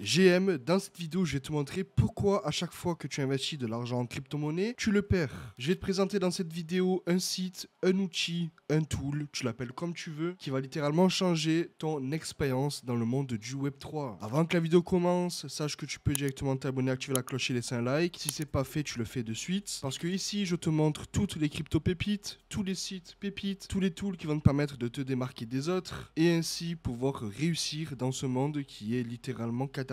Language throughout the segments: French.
GM, dans cette vidéo, je vais te montrer pourquoi à chaque fois que tu investis de l'argent en crypto-monnaie, tu le perds. Je vais te présenter dans cette vidéo un site, un outil, un tool, tu l'appelles comme tu veux, qui va littéralement changer ton expérience dans le monde du Web3. Avant que la vidéo commence, sache que tu peux directement t'abonner, activer la cloche et laisser un like. Si c'est pas fait, tu le fais de suite. Parce que ici, je te montre toutes les crypto-pépites, tous les sites pépites, tous les tools qui vont te permettre de te démarquer des autres et ainsi pouvoir réussir dans ce monde qui est littéralement catastrophique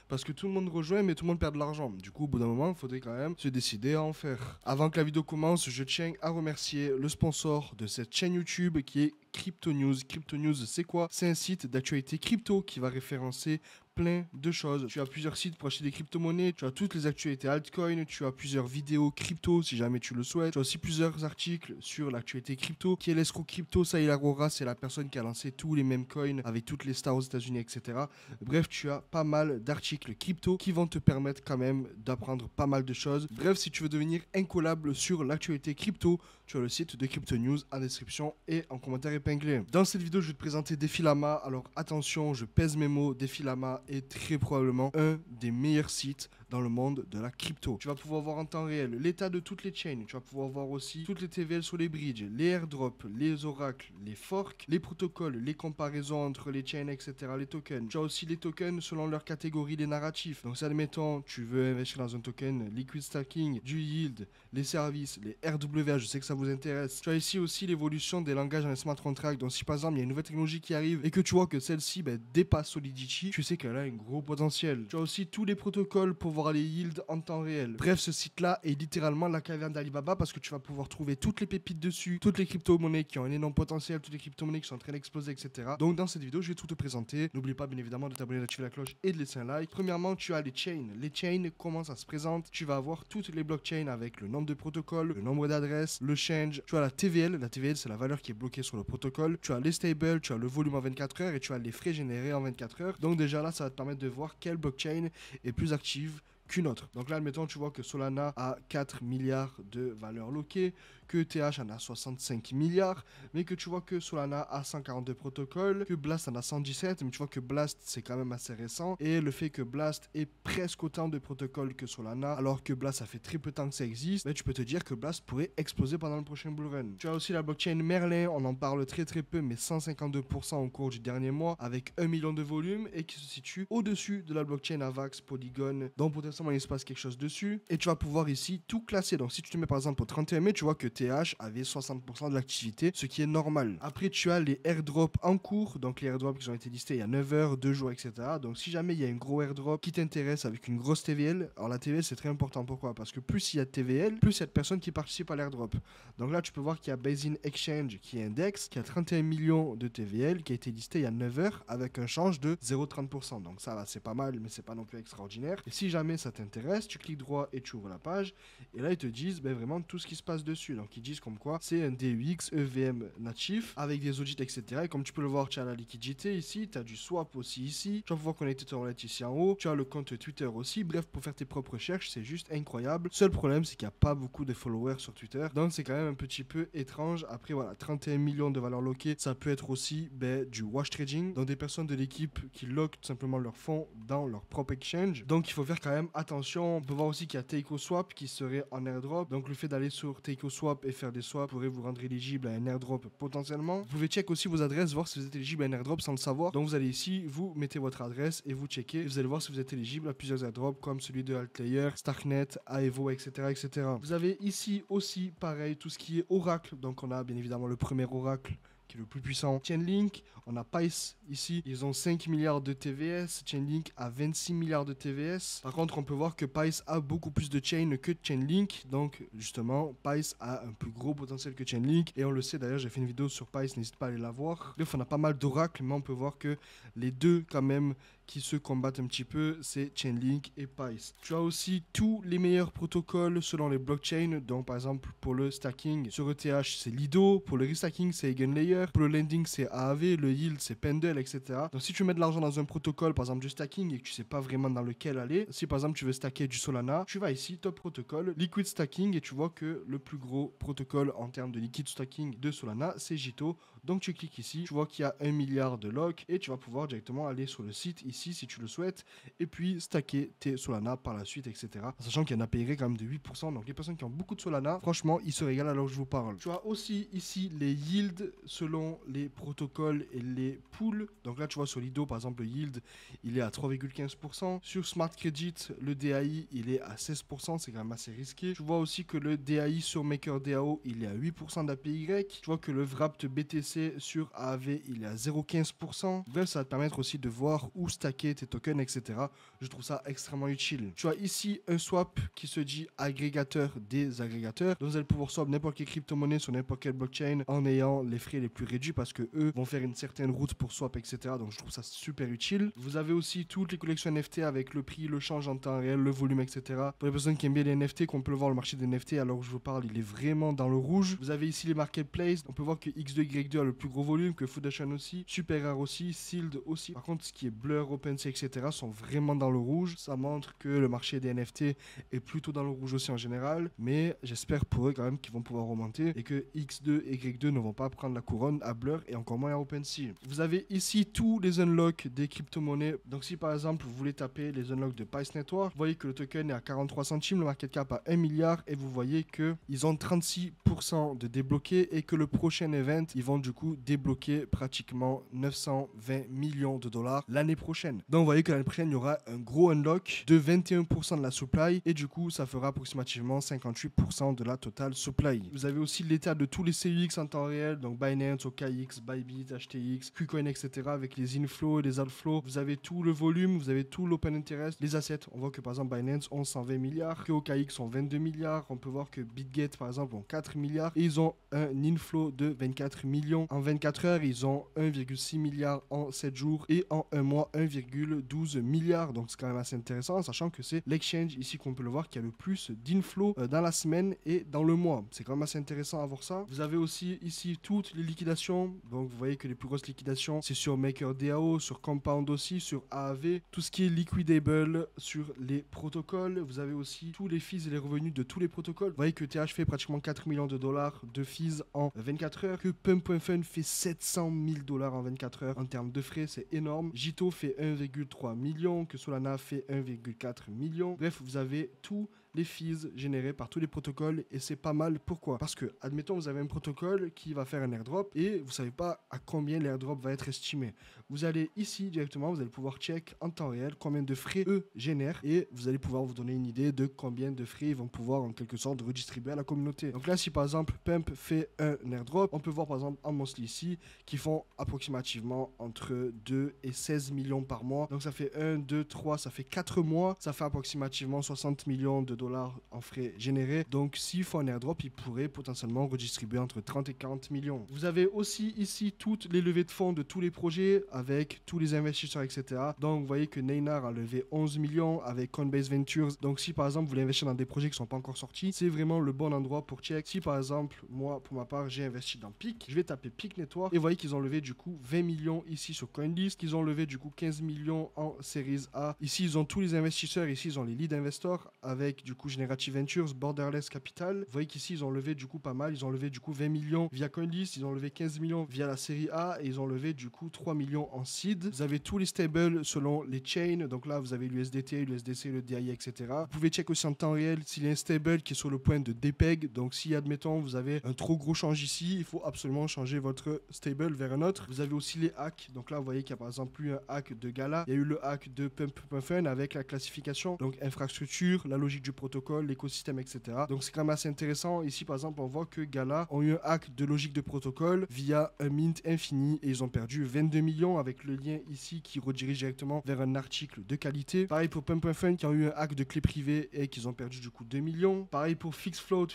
parce que tout le monde rejoint mais tout le monde perd de l'argent. Du coup, au bout d'un moment, il faudrait quand même se décider à en faire. Avant que la vidéo commence, je tiens à remercier le sponsor de cette chaîne YouTube qui est Crypto News. Crypto News, c'est quoi? C'est un site d'actualité crypto qui va référencer plein de choses. Tu as plusieurs sites pour acheter des crypto-monnaies, tu as toutes les actualités altcoin, tu as plusieurs vidéos crypto si jamais tu le souhaites, tu as aussi plusieurs articles sur l'actualité crypto. Qui est l'escroc crypto? Sahil Aurora, c'est la personne qui a lancé tous les mêmes coins avec toutes les stars aux États-Unis, etc. Bref, tu as pas mal d'articles crypto qui vont te permettre quand même d'apprendre pas mal de choses. Bref, si tu veux devenir incollable sur l'actualité crypto, tu as le site de Crypto News en description et en commentaire épinglé. Dans cette vidéo, je vais te présenter Defilama. Alors attention, je pèse mes mots, Defilama est très probablement un des meilleurs sites dans le monde de la crypto. Tu vas pouvoir voir en temps réel l'état de toutes les chains, tu vas pouvoir voir aussi toutes les TVL sur les bridges, les airdrops, les oracles, les forks, les protocoles, les comparaisons entre les chains, etc., les tokens. Tu as aussi les tokens selon leur catégorie, les narratifs. Donc si admettons, tu veux investir dans un token liquid stacking, du yield, les services, les RWA, je sais que ça vous intéresse. Tu as ici aussi l'évolution des langages en smart contract. Donc si par exemple il y a une nouvelle technologie qui arrive et que tu vois que celle-ci dépasse Solidity, tu sais qu'elle a un gros potentiel. Tu as aussi tous les protocoles pour voir les yields en temps réel. Bref, ce site-là est littéralement la caverne d'Alibaba parce que tu vas pouvoir trouver toutes les pépites dessus, toutes les crypto-monnaies qui ont un énorme potentiel, toutes les crypto-monnaies qui sont en train d'exploser, etc. Donc dans cette vidéo, je vais tout te présenter. N'oublie pas bien évidemment de t'abonner, d'activer la cloche et de laisser un like. Premièrement, tu as les chains. Les chains, comment ça se présente? Tu vas avoir toutes les blockchains avec le nombre de protocoles, le nombre d'adresses, le change. Tu as la TVL. La TVL, c'est la valeur qui est bloquée sur le protocole. Tu as les stables, tu as le volume en 24 heures et tu as les frais générés en 24 heures. Donc déjà là, ça va te permettre de voir quelle blockchain est plus active qu'une autre. Donc là, admettons, tu vois que Solana a 4 milliards de valeur loquée, que TH en a 65 milliards, mais que tu vois que Solana a 142 protocoles, que Blast en a 117, mais tu vois que Blast, c'est quand même assez récent, et le fait que Blast ait presque autant de protocoles que Solana, alors que Blast, ça fait très peu de temps que ça existe, mais tu peux te dire que Blast pourrait exploser pendant le prochain bull run. Tu as aussi la blockchain Merlin, on en parle très peu, mais 152% au cours du dernier mois, avec 1 million de volume, et qui se situe au-dessus de la blockchain Avax, Polygon, dont potentiellement il se passe quelque chose dessus, et tu vas pouvoir ici tout classer. Donc si tu te mets par exemple au 31 mai, tu vois que TH avait 60% de l'activité, ce qui est normal. Après, tu as les airdrops en cours, donc les airdrops qui ont été listés il y a 9 heures, 2 jours, etc. Donc si jamais il y a un gros airdrop qui t'intéresse avec une grosse TVL, alors la TVL c'est très important. Pourquoi? Parce que plus il y a de TVL, plus il y a de personnes qui participent à l'airdrop. Donc là, tu peux voir qu'il y a Basin Exchange qui est index, qui a 31 millions de TVL, qui a été listé il y a 9 heures avec un change de 0,30%. Donc ça va, c'est pas mal, mais c'est pas non plus extraordinaire. Et si jamais ça t'intéresse, tu cliques droit et tu ouvres la page. Et là, ils te disent vraiment tout ce qui se passe dessus. Donc ils disent comme quoi c'est un DUX EVM natif avec des audits, etc. Et comme tu peux le voir, tu as la liquidité ici, tu as du swap aussi ici, tu vas pouvoir connecter ton wallet ici en haut, tu as le compte Twitter aussi. Bref, pour faire tes propres recherches, c'est juste incroyable. Seul problème, c'est qu'il n'y a pas beaucoup de followers sur Twitter, donc c'est quand même un petit peu étrange. Après voilà, 31 millions de valeur loquée, ça peut être aussi du wash trading, donc des personnes de l'équipe qui loquent tout simplement leurs fonds dans leur propre exchange. Donc il faut faire quand même attention. On peut voir aussi qu'il y a TakeOSwap qui serait en airdrop, donc le fait d'aller sur TakeOSwap et faire des swaps pourrait vous rendre éligible à un airdrop potentiellement. Vous pouvez check aussi vos adresses, voir si vous êtes éligible à un airdrop sans le savoir. Donc vous allez ici, vous mettez votre adresse et vous checkez. Vous allez voir si vous êtes éligible à plusieurs airdrops comme celui de Altlayer, Starknet, Aevo, etc., etc. Vous avez ici aussi pareil tout ce qui est Oracle. Donc on a bien évidemment le premier Oracle qui est le plus puissant. Chainlink, on a Pice ici, ils ont 5 milliards de TVS, Chainlink a 26 milliards de TVS. Par contre, on peut voir que Pice a beaucoup plus de chain que Chainlink, donc justement, Pice a un plus gros potentiel que Chainlink, et on le sait d'ailleurs, j'ai fait une vidéo sur Pice, n'hésite pas à aller la voir. Bref, on a pas mal d'oracles, mais on peut voir que les deux quand même qui se combattent un petit peu, c'est Chainlink et Pice. Tu as aussi tous les meilleurs protocoles selon les blockchains, donc par exemple pour le stacking sur ETH c'est Lido, pour le restacking c'est Eigenlayer, pour le lending c'est Aave, le yield c'est Pendle, etc. Donc si tu mets de l'argent dans un protocole, par exemple du stacking, et que tu sais pas vraiment dans lequel aller, si par exemple tu veux stacker du Solana, tu vas ici, top protocole, liquid stacking, et tu vois que le plus gros protocole en termes de liquid stacking de Solana, c'est Jito, Donc tu cliques ici, tu vois qu'il y a 1 milliard de locks et tu vas pouvoir directement aller sur le site ici si tu le souhaites et puis stacker tes Solana par la suite, etc. Sachant qu'il y en a payé quand même de 8%. Donc les personnes qui ont beaucoup de Solana, franchement, ils se régalent alors que je vous parle. Tu as aussi ici les yields selon les protocoles et les pools. Donc là, tu vois sur Lido, par exemple, le yield, il est à 3,15%. Sur Smart Credit, le DAI, il est à 16%. C'est quand même assez risqué. Tu vois aussi que le DAI sur MakerDAO, il est à 8% d'APY. Tu vois que le Wrapped BTC sur AAV, il est à 0,15%. Bref, ça va te permettre aussi de voir où stacker tes tokens, etc. Je trouve ça extrêmement utile. Tu as ici un swap qui se dit agrégateur des agrégateurs. Donc vous allez pouvoir swap n'importe quelle crypto-monnaie sur n'importe quelle blockchain en ayant les frais les plus réduits parce que eux vont faire une certaine route pour swap, etc. Donc je trouve ça super utile. Vous avez aussi toutes les collections NFT avec le prix, le change en temps réel, le volume, etc. Pour les personnes qui aiment bien les NFT, qu'on peut le voir, le marché des NFT, alors que je vous parle, il est vraiment dans le rouge. Vous avez ici les marketplaces. On peut voir que X2Y2 a le plus gros volume, que Foundation aussi, Super Rare aussi, Sealed aussi. Par contre, ce qui est Blur, OpenSea, etc. sont vraiment dans le rouge. Ça montre que le marché des NFT est plutôt dans le rouge aussi en général. Mais j'espère pour eux quand même qu'ils vont pouvoir remonter et que X2 et Y2 ne vont pas prendre la couronne à Blur et encore moins à OpenSea. Vous avez ici tous les unlocks des crypto-monnaies. Donc si par exemple vous voulez taper les unlocks de Pice Network, vous voyez que le token est à 43 centimes, le market cap à 1 milliard et vous voyez qu'ils ont 36% de débloqués et que le prochain event, ils vont du coup débloquer pratiquement 920 millions de dollars l'année prochaine. Donc vous voyez que l'année prochaine, il y aura un gros unlock de 21% de la supply et du coup, ça fera approximativement 58% de la totale supply. Vous avez aussi l'état de tous les CUX en temps réel, donc Binance, OKX, Bybit, HTX, KuCoin, etc. avec les inflows et les outflows. Vous avez tout le volume, vous avez tout l'open interest, les assets. On voit que par exemple Binance ont 120 milliards, que OKX ont 22 milliards. On peut voir que BitGet par exemple ont 4 milliards et ils ont un inflow de 24 millions. En 24 heures, ils ont 1,6 milliard en 7 jours et en un mois 1,12 milliard. Donc c'est quand même assez intéressant, sachant que c'est l'exchange ici qu'on peut le voir qui a le plus d'inflow dans la semaine et dans le mois. C'est quand même assez intéressant à voir ça. Vous avez aussi ici toutes les liquidations. Donc vous voyez que les plus grosses liquidations, c'est sur MakerDAO, sur Compound aussi, sur AAV. Tout ce qui est liquidable sur les protocoles. Vous avez aussi tous les fees et les revenus de tous les protocoles. Vous voyez que TH fait pratiquement 4 millions de dollars de fees en 24 heures. Que Pump.Fun fait 700 000 dollars en 24 heures. En termes de frais, c'est énorme. Jito fait 1,3 million. Que Solana fait 1,4 million. Bref, vous avez tout les fees générés par tous les protocoles et c'est pas mal. Pourquoi? Parce que, admettons, vous avez un protocole qui va faire un airdrop et vous savez pas à combien l'airdrop va être estimé. Vous allez ici directement, vous allez pouvoir check en temps réel combien de frais eux génèrent et vous allez pouvoir vous donner une idée de combien de frais ils vont pouvoir en quelque sorte redistribuer à la communauté. Donc là, si par exemple Pump fait un airdrop, on peut voir par exemple en monthly ici qui font approximativement entre 2 et 16 millions par mois. Donc ça fait 1, 2, 3, ça fait 4 mois, ça fait approximativement 60 millions de dollars en frais générés. Donc s'il faut un airdrop, il pourrait potentiellement redistribuer entre 30 et 40 millions. Vous avez aussi ici toutes les levées de fonds de tous les projets avec tous les investisseurs, etc. Donc vous voyez que Neynar a levé 11 millions avec Coinbase Ventures. Donc si par exemple vous voulez investir dans des projets qui ne sont pas encore sortis, c'est vraiment le bon endroit pour check. Si par exemple, moi pour ma part, j'ai investi dans PIC, je vais taper PIC Network et vous voyez qu'ils ont levé du coup 20 millions ici sur CoinList, qu'ils ont levé du coup 15 millions en Series A. Ici ils ont tous les investisseurs, ici ils ont les lead investors avec du coup Generative Ventures, Borderless Capital. Vous voyez qu'ici ils ont levé du coup pas mal, ils ont levé du coup 20 millions via CoinList, ils ont levé 15 millions via la série A et ils ont levé du coup 3 millions en seed. Vous avez tous les stables selon les chains, donc là vous avez l'USDT, l'USDC, le DAI, etc. Vous pouvez check aussi en temps réel s'il y a un stable qui est sur le point de dépeg, donc si admettons vous avez un trop gros change ici, il faut absolument changer votre stable vers un autre. Vous avez aussi les hacks, donc là vous voyez qu'il y a par exemple eu un hack de Gala, il y a eu le hack de Pump.Fun avec la classification, donc infrastructure, la logique du protocole, l'écosystème, etc. Donc c'est quand même assez intéressant. Ici par exemple on voit que Gala ont eu un hack de logique de protocole via un mint infini et ils ont perdu 22 millions avec le lien ici qui redirige directement vers un article de qualité. Pareil pour Pump.Fun qui ont eu un hack de clé privée et qu'ils ont perdu du coup 2 millions. Pareil pour Fixfloat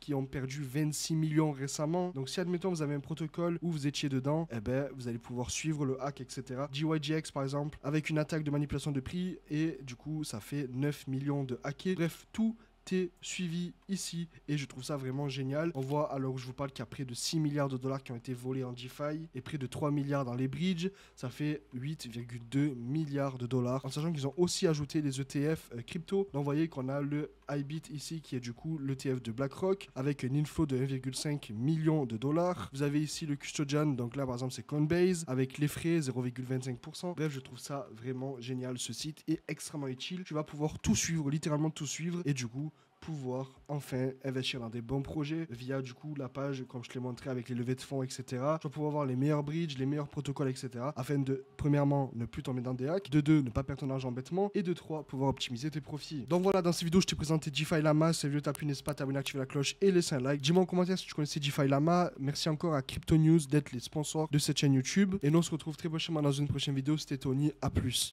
qui ont perdu 26 millions récemment. Donc si admettons vous avez un protocole où vous étiez dedans, eh ben vous allez pouvoir suivre le hack, etc. GYGX par exemple avec une attaque de manipulation de prix et du coup ça fait 9 millions de hackés. Bref, tout été suivi ici et je trouve ça vraiment génial. On voit alors où je vous parle qu'il y a près de 6 milliards de dollars qui ont été volés en DeFi et près de 3 milliards dans les bridges. Ça fait 8,2 milliards de dollars. En sachant qu'ils ont aussi ajouté les ETF crypto. Donc vous voyez qu'on a le IBIT ici qui est du coup l'ETF de BlackRock avec un inflow de 1,5 million de dollars. Vous avez ici le custodian, donc là par exemple c'est Coinbase avec les frais 0,25%. Bref, je trouve ça vraiment génial. Ce site est extrêmement utile. Tu vas pouvoir tout suivre, littéralement tout suivre et du coup pouvoir enfin investir dans des bons projets via du coup la page comme je te l'ai montré avec les levées de fonds, etc. Tu vas pouvoir voir les meilleurs bridges, les meilleurs protocoles, etc. afin de premièrement ne plus tomber dans des hacks, de deux ne pas perdre ton argent bêtement et de trois pouvoir optimiser tes profits. Donc voilà, dans cette vidéo je t'ai présenté DeFi Llama. Si tu t'appuies, n'hésite pas à t'abonner, activer la cloche et laisser un like. Dis-moi en commentaire si tu connaissais DeFi Llama. Merci encore à Crypto News d'être les sponsors de cette chaîne YouTube et nous on se retrouve très prochainement dans une prochaine vidéo. C'était Tony, à plus.